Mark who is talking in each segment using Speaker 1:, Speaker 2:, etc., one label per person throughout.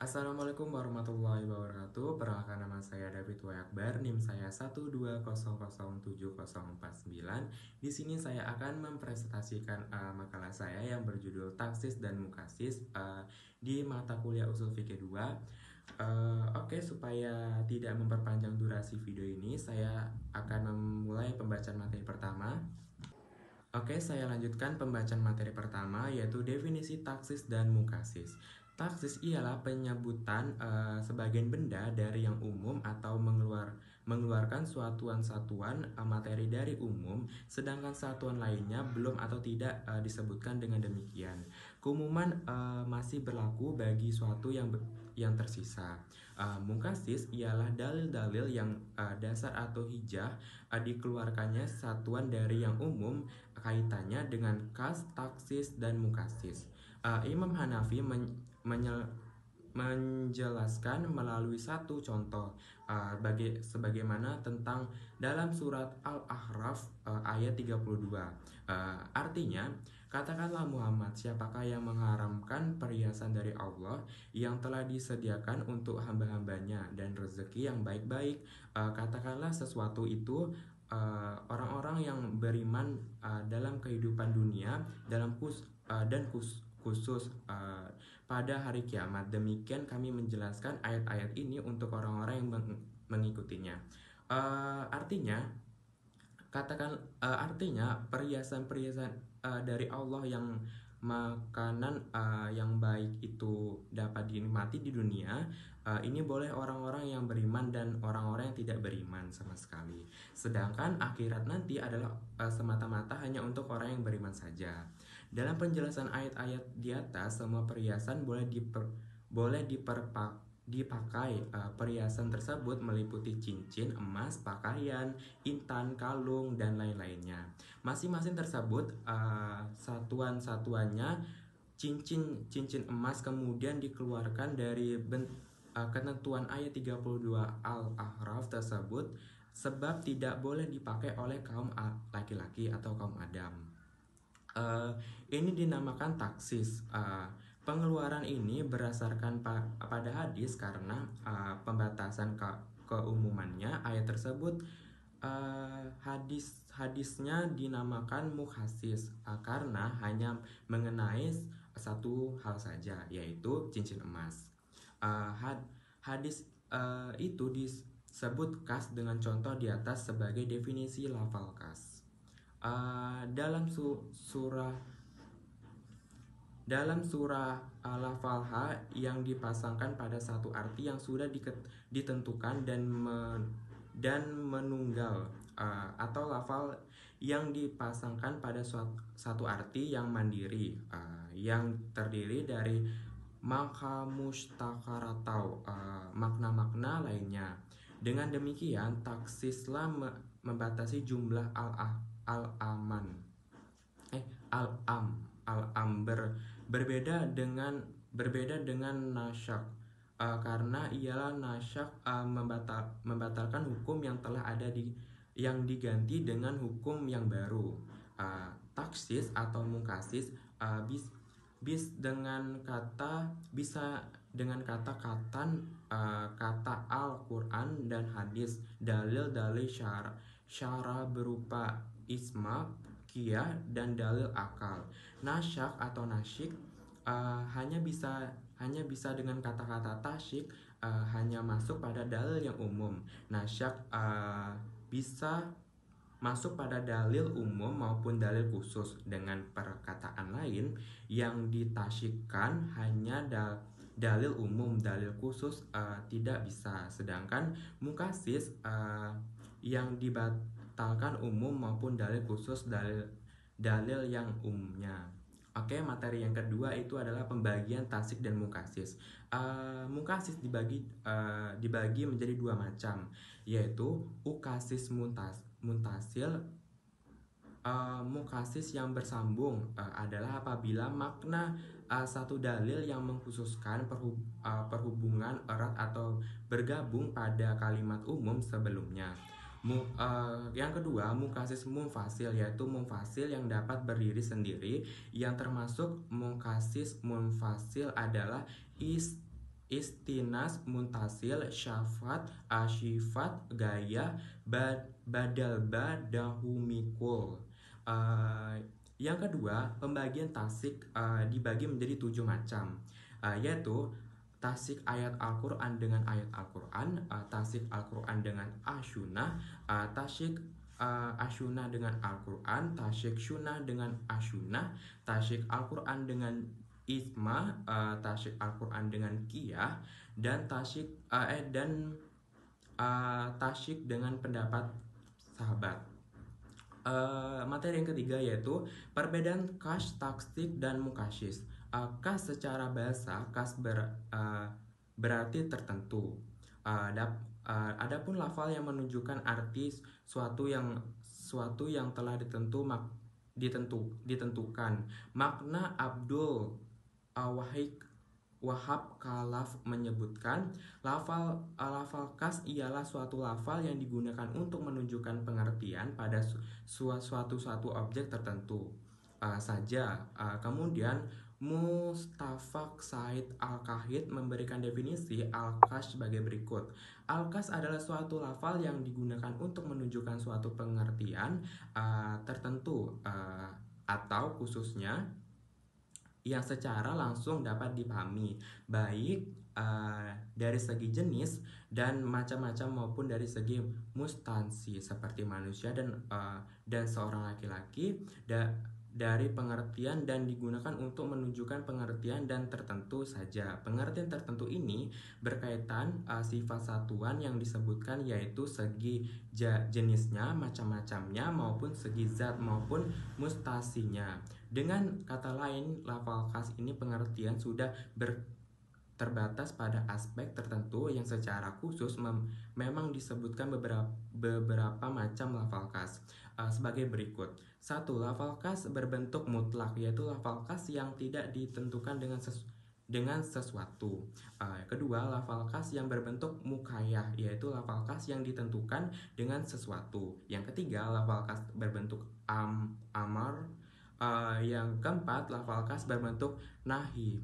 Speaker 1: Assalamualaikum warahmatullahi wabarakatuh. Perkenalkan, nama saya David W. Akbar, NIM saya 120007049. Di sini saya akan mempresentasikan makalah saya yang berjudul Taksis dan Mukasis di mata kuliah Ushul Fikih 2. Oke, supaya tidak memperpanjang durasi video ini, saya akan memulai pembacaan materi pertama. Oke, saya lanjutkan pembacaan materi pertama, yaitu definisi taksis dan mukasis. Taksis ialah penyebutan sebagian benda dari yang umum atau mengeluarkan satuan-satuan materi dari umum, sedangkan satuan lainnya belum atau tidak disebutkan dengan demikian. Keumuman masih berlaku bagi suatu yang tersisa. Mukasis ialah dalil-dalil yang dasar atau hijah dikeluarkannya satuan dari yang umum kaitannya dengan kas, taksis, dan mukasis. Imam Hanafi menjelaskan melalui satu contoh sebagaimana tentang dalam surat Al-A'raf ayat 32. Artinya, katakanlah Muhammad, siapakah yang mengharamkan perhiasan dari Allah yang telah disediakan untuk hamba-hambanya dan rezeki yang baik-baik? Katakanlah sesuatu itu orang-orang yang beriman dalam kehidupan dunia khusus pada hari kiamat. Demikian kami menjelaskan ayat-ayat ini untuk orang-orang yang mengikutinya. Artinya perhiasan-perhiasan dari Allah yang makanan yang baik itu dapat dinikmati di dunia, ini boleh orang-orang yang beriman dan orang-orang yang tidak beriman sama sekali. Sedangkan akhirat nanti adalah semata-mata hanya untuk orang yang beriman saja. Dalam penjelasan ayat-ayat di atas, semua perhiasan boleh dipakai. Perhiasan tersebut meliputi cincin, emas, pakaian, intan, kalung, dan lain-lainnya. Masing-masing tersebut satuan-satuannya cincin emas kemudian dikeluarkan dari ketentuan ayat 32 Al-A'raf tersebut, sebab tidak boleh dipakai oleh kaum laki-laki atau kaum Adam. Ini dinamakan taksis. Pengeluaran ini berdasarkan pada hadis karena pembatasan keumumannya ayat tersebut. Hadisnya dinamakan mukhasis karena hanya mengenai satu hal saja, yaitu cincin emas. Hadis itu disebut kas dengan contoh di atas sebagai definisi lafal kas. Dalam surah Al-Falha yang dipasangkan pada satu arti yang sudah ditentukan dan menunggal, atau lafal yang dipasangkan pada satu arti yang mandiri, yang terdiri dari makna mustakar atau makna-makna lainnya. Dengan demikian, taksislah membatasi jumlah al-am berbeda dengan nasyak, karena ialah nasyak membatalkan hukum yang telah ada yang diganti dengan hukum yang baru. Taksis atau mukasis bisa dengan kata Al-Quran dan hadis, dalil-dalil syara berupa isma, qiyah, dan dalil akal. Nasyak atau nasyik hanya bisa dengan kata-kata tasyik, hanya masuk pada dalil yang umum. Nasyak bisa masuk pada dalil umum maupun dalil khusus. Dengan perkataan lain, yang ditasyikkan hanya dalil umum, dalil khusus tidak bisa. Sedangkan mukasis yang dibatalkan umum maupun dalil khusus, dalil yang umumnya. Oke, materi yang kedua itu adalah pembagian tasik dan mukasis. Mukasis dibagi menjadi dua macam, yaitu ukasis muntasil. Mukasis yang bersambung adalah apabila makna satu dalil yang mengkhususkan perhubungan erat atau bergabung pada kalimat umum sebelumnya. Yang kedua, mukasis munfasil, yaitu munfasil yang dapat berdiri sendiri. Yang termasuk mukasis munfasil adalah istinas, muntasil, syafat, asyifat, gaya, badalba, dahumikul. Yang kedua, pembagian tasik dibagi menjadi 7 macam, yaitu tasik ayat Al-Quran dengan ayat Al-Quran, tasik Al-Quran dengan asyunah, tasik asyunah dengan Al-Quran, tasik syunah dengan asyunah, tasik Al-Quran dengan isma, tasik Al-Quran dengan qiyah, dan tasik tasyik dengan pendapat sahabat. Materi yang ketiga yaitu perbedaan kas, taksik, dan mukasyis. Kas secara bahasa, kas berarti tertentu. Adapun lafal yang menunjukkan arti suatu yang telah ditentukan. Makna Abdul Wahab Khalaf menyebutkan lafal kas ialah suatu lafal yang digunakan untuk menunjukkan pengertian pada suatu objek tertentu saja. Kemudian Mustafak Said Al-Kahid memberikan definisi al-kas sebagai berikut. Al-kas adalah suatu lafal yang digunakan untuk menunjukkan suatu pengertian tertentu atau khususnya yang secara langsung dapat dipahami, baik dari segi jenis dan macam-macam maupun dari segi mustansi seperti manusia dan seorang laki-laki dari pengertian dan digunakan untuk menunjukkan pengertian dan tertentu saja. Pengertian tertentu ini berkaitan sifat satuan yang disebutkan, yaitu segi jenisnya, macam-macamnya, maupun segi zat maupun mustasinya. Dengan kata lain, lafal kas ini pengertian sudah terbatas pada aspek tertentu yang secara khusus memang disebutkan beberapa macam lafal kas sebagai berikut. 1. Lafal kas berbentuk mutlak, yaitu lafal kas yang tidak ditentukan dengan sesuatu. Kedua, lafal kas yang berbentuk mukayyah, yaitu lafal kas yang ditentukan dengan sesuatu. Yang ketiga, lafal kas berbentuk amar. Yang keempat, lafal kas berbentuk nahi.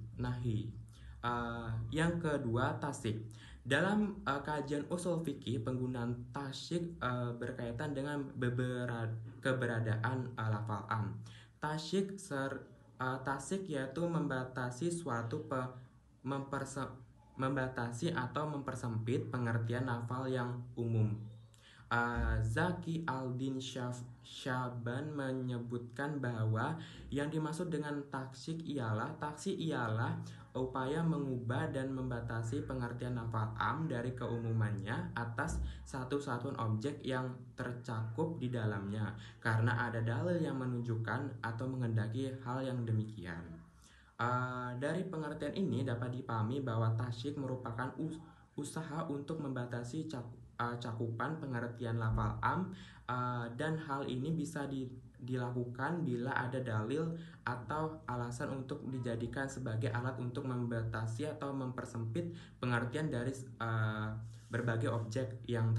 Speaker 1: Yang kedua, tasik. Dalam kajian usul fikih, penggunaan tasyik berkaitan dengan keberadaan lafal am. Tasik yaitu membatasi membatasi atau mempersempit pengertian lafal yang umum. Zaki Aldin Syaban menyebutkan bahwa yang dimaksud dengan taksik ialah upaya mengubah dan membatasi pengertian lafal am dari keumumannya atas satu satuan objek yang tercakup di dalamnya, karena ada dalil yang menunjukkan atau menghendaki hal yang demikian. Dari pengertian ini dapat dipahami bahwa tasyik merupakan usaha untuk membatasi cakupan pengertian lafal am, dan hal ini bisa dilakukan bila ada dalil atau alasan untuk dijadikan sebagai alat untuk membatasi atau mempersempit pengertian dari berbagai objek yang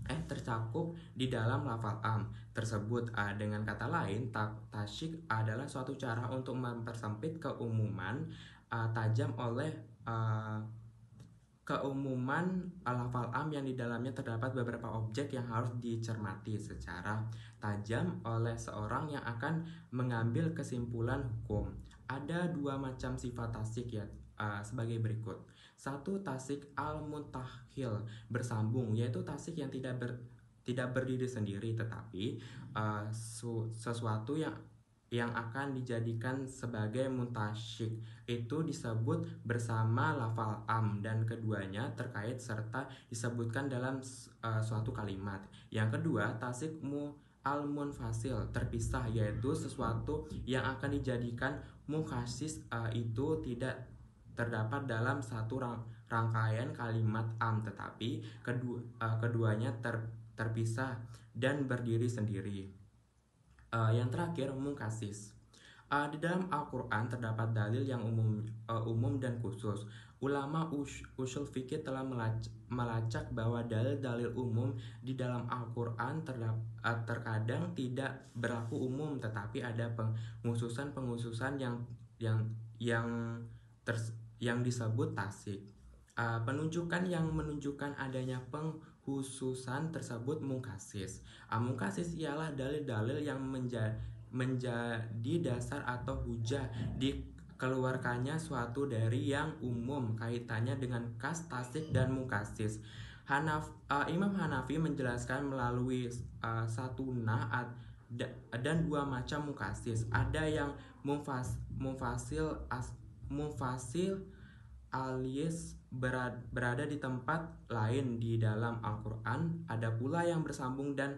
Speaker 1: tercakup di dalam lafal am tersebut. Dengan kata lain, tasyik adalah suatu cara untuk mempersempit keumuman tajam oleh keumuman lafal am yang di dalamnya terdapat beberapa objek yang harus dicermati secara tajam oleh seorang yang akan mengambil kesimpulan hukum. Ada dua macam sifat tasyik ya, sebagai berikut. 1. Tasyik al-muntahil, bersambung, yaitu tasyik yang tidak berdiri sendiri, tetapi sesuatu yang akan dijadikan sebagai muntasyik itu disebut bersama lafal am, dan keduanya terkait serta disebutkan dalam suatu kalimat. Yang kedua, tasyik al-munfasil, terpisah, yaitu sesuatu yang akan dijadikan mukhasis itu tidak terdapat dalam satu rangkaian kalimat am, tetapi keduanya terpisah dan berdiri sendiri. Yang terakhir, mungkasis. Di dalam Al-Quran terdapat dalil yang umum dan khusus. Ulama usul fikih telah melacak bahwa dalil-dalil umum di dalam Al-Quran terkadang tidak berlaku umum, tetapi ada penghususan yang disebut tasik. Penunjukan yang menunjukkan adanya penghususan tersebut mungkasis. Mungkasis ialah dalil-dalil yang menjadi dasar atau hujah dikeluarkannya suatu dari yang umum kaitannya dengan kas, tasik, dan mungkasis. Imam Hanafi menjelaskan melalui satunah dan dua macam mungkasis. Ada yang mufasil alias berada di tempat lain di dalam Al-Quran. Ada pula yang bersambung dan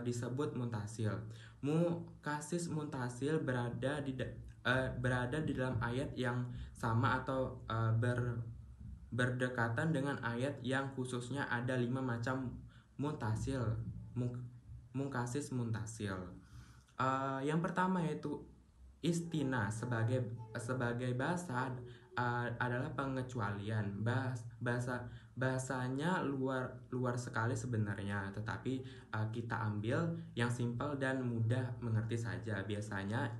Speaker 1: disebut muntasil. Mukasis muntasil berada di dalam ayat yang sama atau berdekatan dengan ayat yang khususnya. Ada 5 macam muntasil, mungkasis muntasil. Yang pertama yaitu istina sebagai bahasa adalah pengecualian. Bahasanya luar sekali sebenarnya, tetapi kita ambil yang simpel dan mudah mengerti saja. Biasanya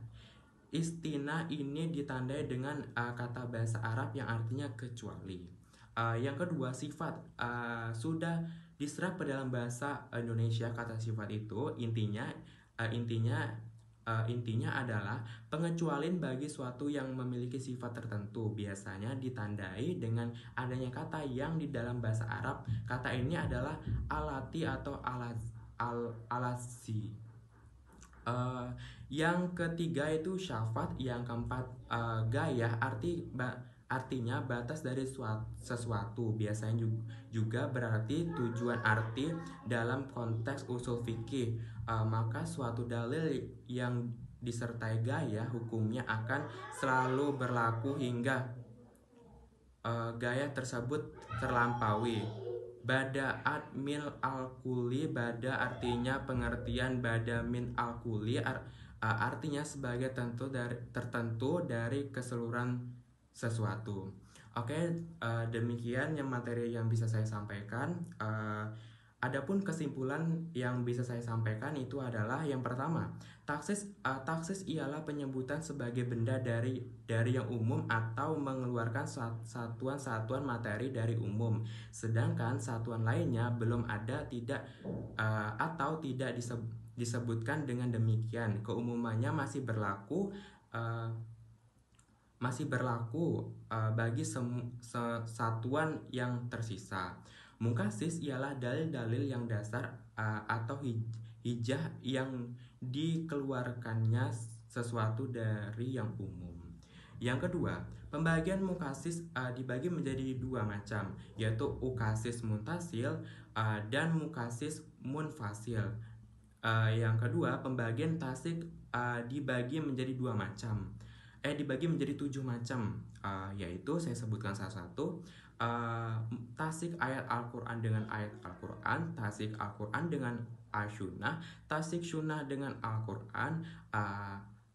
Speaker 1: istina ini ditandai dengan kata bahasa Arab yang artinya kecuali. Yang kedua, sifat. Sudah diserap ke dalam bahasa Indonesia. Kata sifat itu intinya adalah pengecualian bagi suatu yang memiliki sifat tertentu. Biasanya ditandai dengan adanya kata yang di dalam bahasa Arab. Kata ini adalah alati atau alasi. Yang ketiga itu syafat. Yang keempat gayah, artinya batas dari sesuatu. Biasanya juga berarti tujuan arti dalam konteks usul fikih. Maka suatu dalil yang disertai gaya hukumnya akan selalu berlaku hingga gaya tersebut terlampaui. Bada min al-kuli. Bada artinya pengertian. Bada min al-kuli artinya sebagai tertentu dari keseluruhan sesuatu. Oke, demikian yang materi yang bisa saya sampaikan. Adapun kesimpulan yang bisa saya sampaikan itu adalah yang pertama, taksis ialah penyebutan sebagai benda dari yang umum atau mengeluarkan satuan-satuan materi dari umum. Sedangkan satuan lainnya belum ada, tidak atau tidak disebutkan dengan demikian. Keumumannya masih berlaku bagi satuan yang tersisa. Mungkasis ialah dalil-dalil yang dasar atau hijah yang dikeluarkannya sesuatu dari yang umum. Yang kedua, pembagian mungkasis dibagi menjadi 2 macam, yaitu ukasis muntasil dan mukasis munfasil. Yang kedua, pembagian tasik dibagi menjadi 2 macam. Dibagi menjadi 7 macam, yaitu saya sebutkan satu-satu. Tasik ayat Al-Quran dengan ayat Al-Quran, tasik Al-Quran dengan Asyunah, tasik Syunah dengan Al-Quran,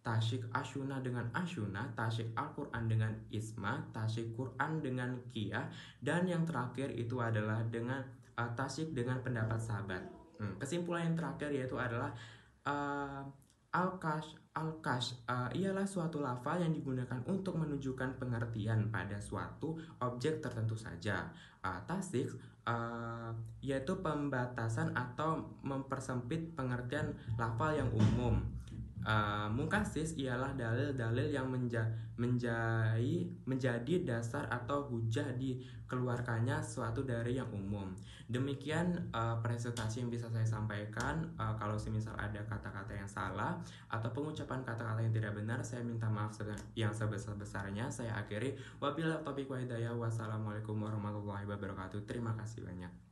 Speaker 1: tasik Asyunah dengan Asyunah, tasik Al-Quran dengan Isma, tasik Quran dengan Qiyah, dan yang terakhir itu adalah dengan tasik dengan pendapat sahabat. Kesimpulan yang terakhir yaitu adalah Al-Kash ialah suatu lafal yang digunakan untuk menunjukkan pengertian pada suatu objek tertentu saja. Tasik yaitu pembatasan atau mempersempit pengertian lafal yang umum. Mungkasis ialah dalil-dalil yang menjadi dasar atau hujah dikeluarkannya suatu dari yang umum. Demikian presentasi yang bisa saya sampaikan. Kalau semisal ada kata-kata yang salah atau pengucapan kata-kata yang tidak benar, saya minta maaf yang sebesar-besarnya. Saya akhiri. Wabillahi taufiq wa hidayah. Wassalamualaikum warahmatullahi wabarakatuh. Terima kasih banyak.